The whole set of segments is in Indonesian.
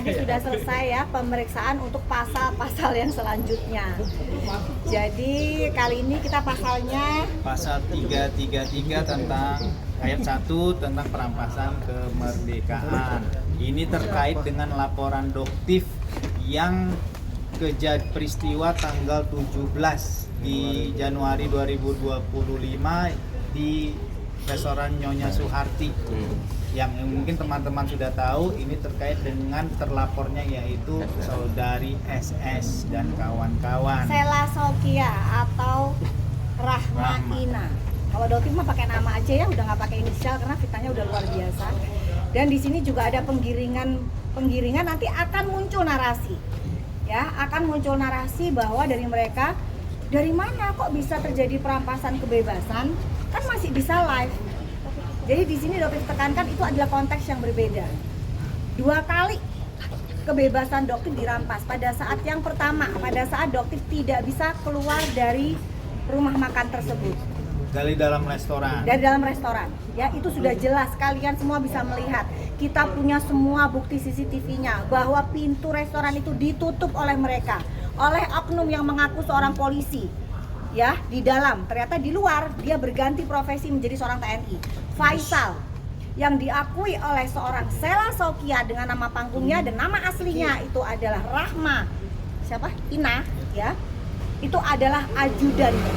tadi sudah selesai ya pemeriksaan untuk pasal-pasal yang selanjutnya. Jadi kali ini kita pasalnya Pasal 333 tentang ayat 1 tentang perampasan kemerdekaan. Ini terkait dengan laporan Doktif yang peristiwa tanggal 17 di Januari 2025 di restoran Nyonya Suharti. Yang mungkin teman-teman sudah tahu, ini terkait dengan terlapornya yaitu saudari SS dan kawan-kawan. Sela Sokia atau Rahma Ina. Kalau Doktif mah pakai nama aja ya, udah nggak pakai inisial karena fitnahnya udah luar biasa. Dan di sini juga ada penggiringan nanti akan muncul narasi. Ya, akan muncul narasi bahwa dari mereka, dari mana kok bisa terjadi perampasan kebebasan? Kan masih bisa live. Jadi di sini Doktif tekankan itu adalah konteks yang berbeda. 2 kali kebebasan Doktif dirampas. Pada saat yang pertama, pada saat Doktif tidak bisa keluar dari rumah makan tersebut. Dari dalam restoran. Dari dalam restoran. Ya, itu sudah jelas, kalian semua bisa melihat. Kita punya semua bukti CCTV-nya bahwa pintu restoran itu ditutup oleh mereka, oleh oknum yang mengaku seorang polisi. Ya, di dalam, ternyata di luar dia berganti profesi menjadi seorang TNI. Faisal yang diakui oleh seorang Sela Sokia dengan nama panggungnya dan nama aslinya itu adalah Rahma Ina, ya. Itu adalah ajudannya.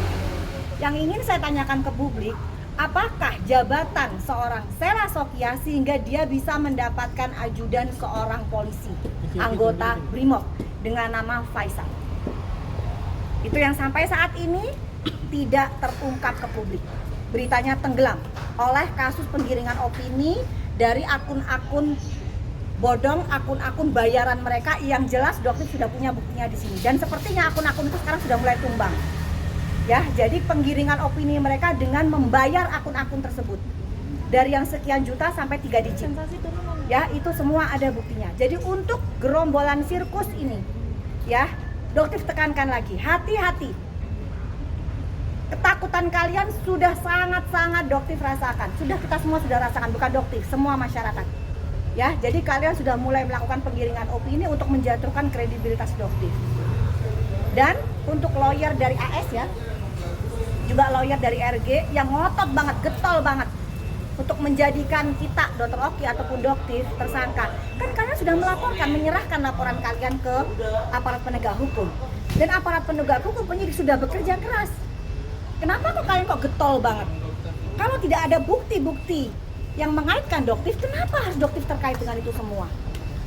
Yang ingin saya tanyakan ke publik, apakah jabatan seorang Sela Sokia sehingga dia bisa mendapatkan ajudan seorang polisi, anggota BRIMOB dengan nama Faisal? Itu yang sampai saat ini tidak terungkap ke publik. Beritanya tenggelam oleh kasus penggiringan opini dari akun-akun bodong, akun-akun bayaran mereka yang jelas Doktif sudah punya buktinya di sini. Dan sepertinya akun-akun itu sekarang sudah mulai tumbang. Ya, jadi penggiringan opini mereka dengan membayar akun-akun tersebut dari yang sekian juta sampai 3 digit. Ya, itu semua ada buktinya. Jadi untuk gerombolan sirkus ini, ya, Doktif tekankan lagi, hati-hati. Ketakutan kalian sudah sangat-sangat Doktif rasakan. Kita semua sudah rasakan, bukan Doktif, semua masyarakat. Ya, jadi kalian sudah mulai melakukan penggiringan opini untuk menjatuhkan kredibilitas Doktif. Dan untuk lawyer dari AS ya, juga lawyer dari RG yang ngotot banget, getol banget untuk menjadikan kita, Dr. Oki ataupun Doktif tersangka. Kan kalian sudah melaporkan, menyerahkan laporan kalian ke aparat penegak hukum. Dan aparat penegak hukum penyidik sudah bekerja keras. Kenapa kok kalian getol banget? Kalau tidak ada bukti-bukti yang mengaitkan Doktif, kenapa harus Doktif terkait dengan itu semua?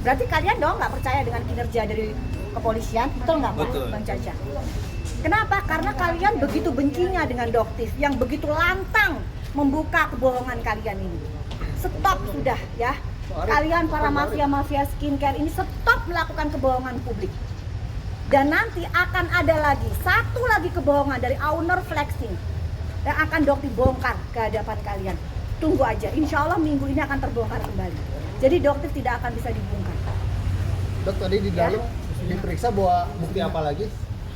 Berarti kalian dong nggak percaya dengan kinerja dari kepolisian, betul nggak Bang Caca? Kenapa? Karena kalian begitu bencinya dengan Doktif yang begitu lantang membuka kebohongan kalian ini. Stop sudah ya. Kalian para mafia-mafia skincare ini stop melakukan kebohongan publik. Dan nanti akan ada lagi, satu lagi kebohongan dari owner flexing yang akan Doktif bongkar ke hadapan kalian. Tunggu aja, insya Allah minggu ini akan terbongkar kembali. Jadi Doktif tidak akan bisa dibongkar. Dok, tadi di dalam diperiksa bawa bukti apa lagi?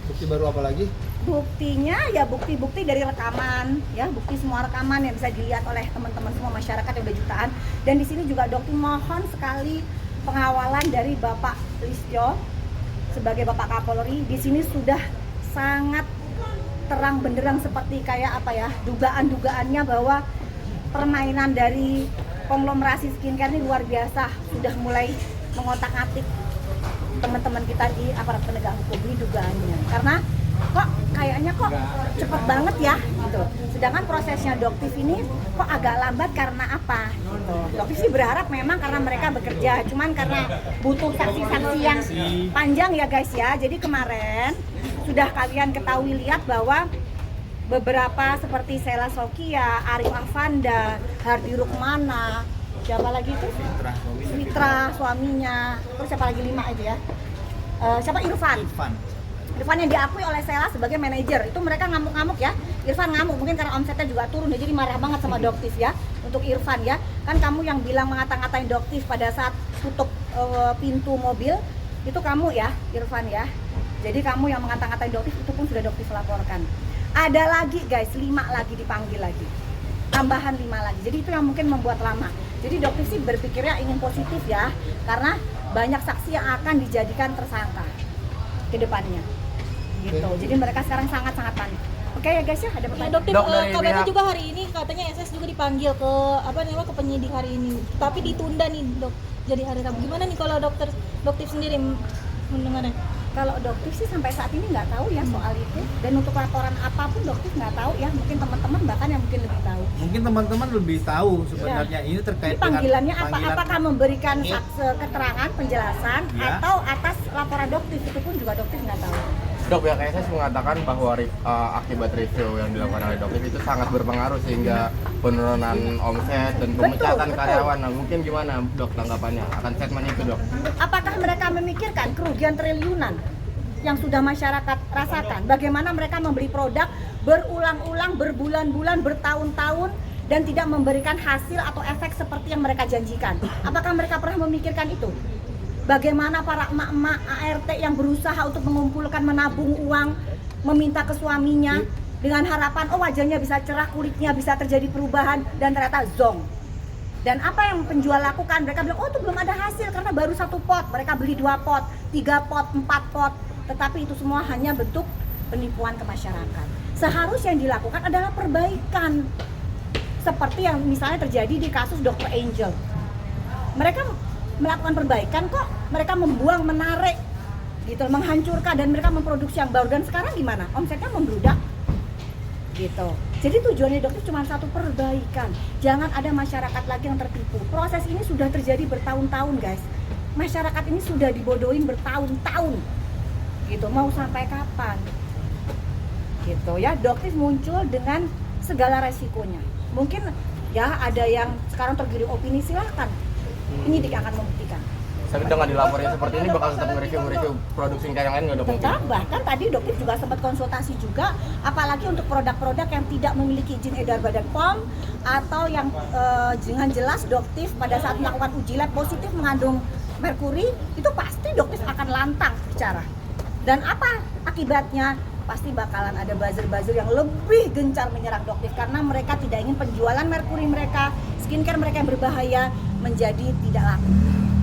Bukti baru apa lagi? Buktinya ya bukti-bukti dari rekaman, ya bukti semua rekaman yang bisa dilihat oleh teman-teman semua masyarakat yang udah jutaan. Dan di sini juga Doktif mohon sekali pengawalan dari Bapak Listio sebagai Bapak Kapolri. Di sini sudah sangat terang benderang seperti kayak apa ya, dugaan-dugaannya bahwa permainan dari konglomerasi skincare ini luar biasa, sudah mulai mengotak-atik teman-teman kita di aparat penegak hukum ini dugaannya. Karena kok kayaknya kok cepet banget ya gitu. Sedangkan prosesnya Doktif ini kok agak lambat karena apa gitu. Doktif sih berharap memang karena mereka bekerja, cuman karena butuh saksi-saksi yang panjang ya guys ya. Jadi kemarin sudah kalian ketahui lihat bahwa beberapa seperti Sela Sokia, Arif Afanda, Hardi Rukmana, siapa lagi itu? Mitra suaminya, terus siapa lagi 5 aja ya? Siapa? Irfan yang diakui oleh Sela sebagai manajer. Itu mereka ngamuk-ngamuk ya. Irfan ngamuk mungkin karena omsetnya juga turun, jadi marah banget sama Doktif ya. Untuk Irfan ya, kan kamu yang bilang ngata-ngatain Doktif pada saat tutup pintu mobil, itu kamu ya, Irfan ya. Jadi kamu yang mengata-ngatain Doktif itu pun sudah Doktif laporkan. Ada lagi guys, 5 lagi dipanggil lagi. Tambahan 5 lagi. Jadi itu yang mungkin membuat lama. Jadi Doktif sih berpikirnya ingin positif ya, karena banyak saksi yang akan dijadikan tersangka ke depannya. Gitu. Jadi mereka sekarang sangat-sangat panik. Oke ya guys ya, ada Ya, pertanyaan. Dokter, Dok, dari kabarnya pihak- juga hari ini katanya SS juga dipanggil ke ke penyidik hari ini, tapi ditunda nih dok. Jadi hari Rabu. Gimana nih kalau dokter sendiri mendengarnya? Kalau Doktif sih sampai saat ini nggak tahu ya soal itu. Dan untuk laporan apapun Doktif nggak tahu ya. Mungkin teman-teman bahkan yang mungkin lebih tahu. Mungkin teman-teman lebih tahu sebenarnya ini terkait Jadi panggilannya dengan panggilan. apakah memberikan keterangan, penjelasan, Ya. atau atas laporan Doktif, itu pun juga Doktif nggak tahu. Dok, pihak SS mengatakan bahwa akibat review yang dilakukan oleh Doktif itu sangat berpengaruh sehingga penurunan omset dan pemecatan Betul. karyawan. Nah, mungkin gimana Dok tanggapannya akan statement itu Dok? Apakah mereka memikirkan kerugian triliunan yang sudah masyarakat rasakan? Bagaimana mereka membeli produk berulang-ulang, berbulan-bulan, bertahun-tahun, dan tidak memberikan hasil atau efek seperti yang mereka janjikan? Apakah mereka pernah memikirkan itu? Bagaimana para emak-emak ART yang berusaha untuk mengumpulkan, menabung uang, meminta ke suaminya dengan harapan oh wajahnya bisa cerah, kulitnya bisa terjadi perubahan, dan ternyata zong. Dan apa yang penjual lakukan? Mereka bilang, oh itu belum ada hasil karena baru 1 pot. Mereka beli 2 pot, 3 pot, 4 pot. Tetapi itu semua hanya bentuk penipuan ke masyarakat. Seharusnya yang dilakukan adalah perbaikan. Seperti yang misalnya terjadi di kasus Dr. Angel. Mereka melakukan perbaikan kok. Mereka membuang, menarik, gitu, menghancurkan, dan mereka memproduksi yang baru. Dan sekarang gimana? Omsetnya membludak. Gitu. Jadi tujuannya Doktif cuma satu, perbaikan. Jangan ada masyarakat lagi yang tertipu. Proses ini sudah terjadi bertahun-tahun, guys. Masyarakat ini sudah dibodohin bertahun-tahun. Gitu. Mau sampai kapan? Gitu ya. Doktif muncul dengan segala resikonya. Mungkin ya ada yang sekarang tergiring opini, silahkan. Penyidik akan membuktikan. Tapi dengan dilapornya seperti ini bakal tetap nge-review produk skincare yang lain nggak Dok? Tetap, bahkan tadi Doktif juga sempat konsultasi juga, apalagi untuk produk-produk yang tidak memiliki izin edar Badan POM atau yang dengan jelas Doktif pada saat melakukan uji lab positif mengandung merkuri, itu pasti Doktif akan lantang bicara. Dan apa akibatnya? Pasti bakalan ada buzzer-buzzer yang lebih gencar menyerang Doktif karena mereka tidak ingin penjualan merkuri mereka, skincare mereka yang berbahaya menjadi tidak laku.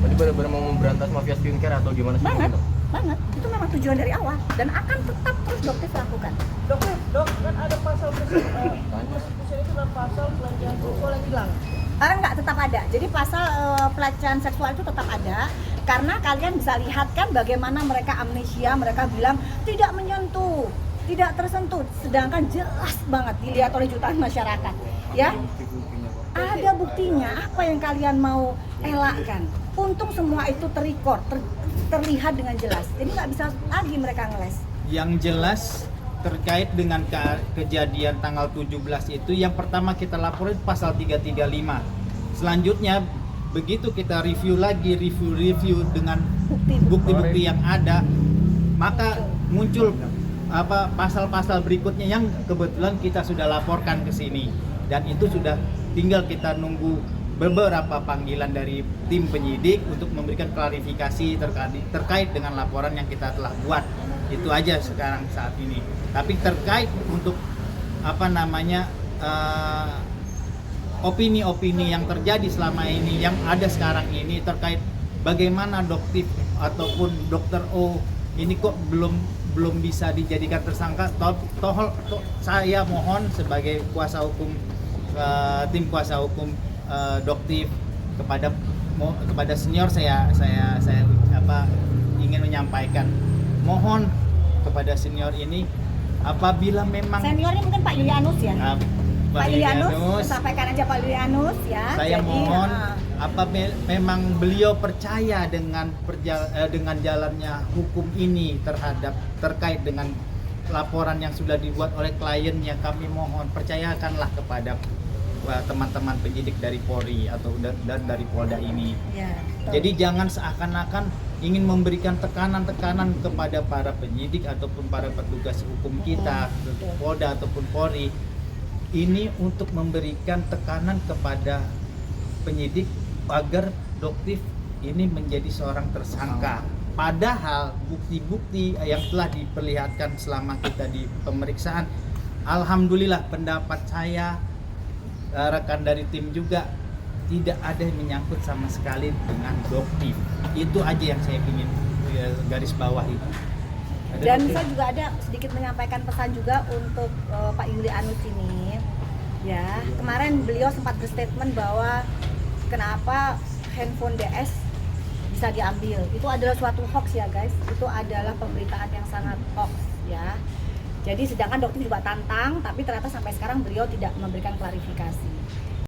Jadi benar-benar mau memberantas mafia skincare atau gimana sih? Banget, Dok? banget. Itu memang tujuan dari awal dan akan tetap terus Doktif lakukan. Dok, kan ada pasal perselingkuhan itu dan pasal pelecehan seksual yang hilang. Enggak, tetap ada. Jadi pasal pelecehan seksual itu tetap ada karena kalian bisa lihat kan bagaimana mereka amnesia, mereka bilang tidak menyentuh, tidak tersentuh, sedangkan jelas banget dilihat oleh jutaan masyarakat, ya. Ada buktinya, apa yang kalian mau elakkan? Untung semua itu terlihat dengan jelas. Jadi nggak bisa lagi mereka ngeles. Yang jelas terkait dengan kejadian tanggal 17 itu, yang pertama kita laporin pasal 335. Selanjutnya begitu kita review lagi, review dengan bukti-bukti yang ada, maka muncul pasal-pasal berikutnya yang kebetulan kita sudah laporkan ke sini, dan itu sudah tinggal kita nunggu beberapa panggilan dari tim penyidik untuk memberikan klarifikasi terkait dengan laporan yang kita telah buat. Itu aja sekarang saat ini. Tapi terkait untuk opini-opini yang terjadi selama ini, yang ada sekarang ini terkait bagaimana Doktif ataupun Dr. O ini kok belum bisa dijadikan tersangka. Saya mohon sebagai kuasa hukum, tim kuasa hukum Doktif, kepada senior saya ingin menyampaikan, mohon kepada senior ini, apabila memang Seniornya mungkin Pak Yulianus ya. Pak Yulianus, Yulianus, sampaikan aja Pak Yulianus ya. saya Jadi, mohon memang beliau percaya dengan jalannya hukum ini terkait dengan laporan yang sudah dibuat oleh kliennya, kami mohon percayakanlah kepada teman-teman penyidik dari Polri dan dari Polda ini. ya, betul. Jadi jangan seakan-akan ingin memberikan tekanan-tekanan kepada para penyidik ataupun para petugas hukum kita, Polda ataupun Polri. Ini untuk memberikan tekanan kepada penyidik agar Doktif ini menjadi seorang tersangka. Padahal bukti-bukti yang telah diperlihatkan selama kita di pemeriksaan, alhamdulillah pendapat saya, rekan dari tim juga, tidak ada yang menyangkut sama sekali dengan Doktiv. Itu aja yang saya ingin garis bawahi. Ada Dan Doktiv? saya juga ada sedikit menyampaikan pesan juga untuk Pak Yulianus ini. Ya, kemarin beliau sempat berstatement bahwa kenapa handphone DS bisa diambil. Itu adalah suatu hoax ya guys. Itu adalah pemberitaan yang sangat hoax ya. Jadi sedangkan Doktiv juga tantang, tapi ternyata sampai sekarang beliau tidak memberikan klarifikasi.